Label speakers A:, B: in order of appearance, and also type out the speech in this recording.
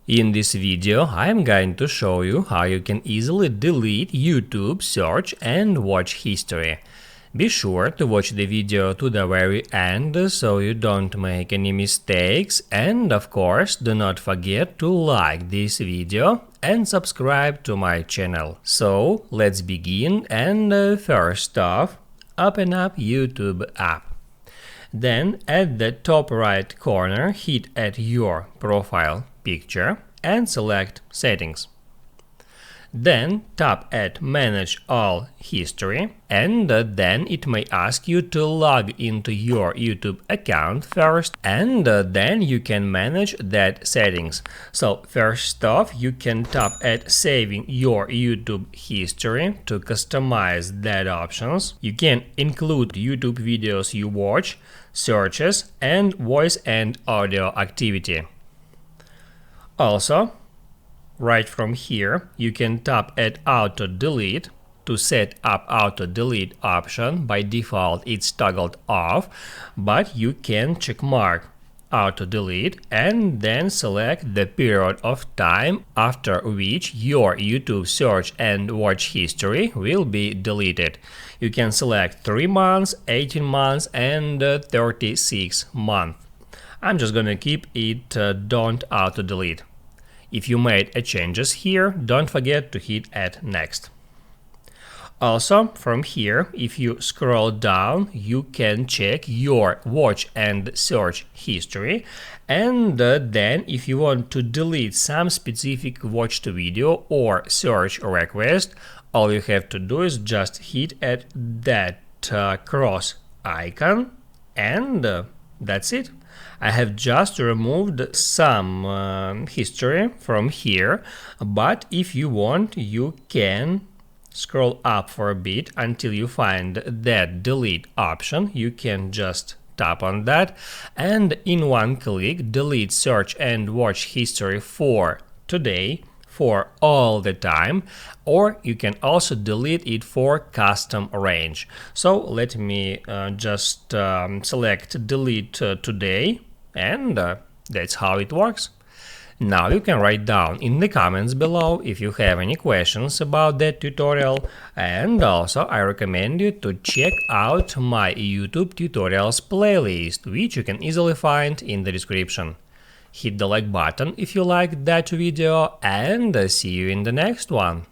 A: In this video, I am going to show you how you can easily delete YouTube search and watch history. Be sure to watch the video to the very end so you don't make any mistakes, and of course do not forget to like this video and subscribe to my channel. So let's begin, and first off, open up YouTube app. Then at the top right corner, hit at your profile picture and select Settings. Then tap at Manage All History, and then it may ask you to log into your YouTube account first, and then you can manage that settings. So first off, you can tap at Saving Your YouTube History to customize that options. You can include YouTube videos you watch, searches, and voice and audio activity. Also, right from here, you can tap at Auto Delete to set up Auto Delete option. By default, it's toggled off, but you can checkmark Auto Delete and then select the period of time after which your YouTube search and watch history will be deleted. You can select 3 months, 18 months, and 36 months. I'm just gonna keep it don't auto delete. If you made a changes here, don't forget to hit at next. Also, from here, if you scroll down, you can check your watch and search history, and then if you want to delete some specific watched video or search request, all you have to do is just hit at that cross icon, and that's it. I have just removed some history from here, but if you want, you can scroll up for a bit until you find that delete option. You can just tap on that, and in one click delete search and watch history for today, for all the time, or you can also delete it for custom range. So let me just select delete today, and that's how it works. Now you can write down in the comments below if you have any questions about that tutorial, and also I recommend you to check out my YouTube tutorials playlist, which you can easily find in the description. Hit the like button if you liked that video, and see you in the next one.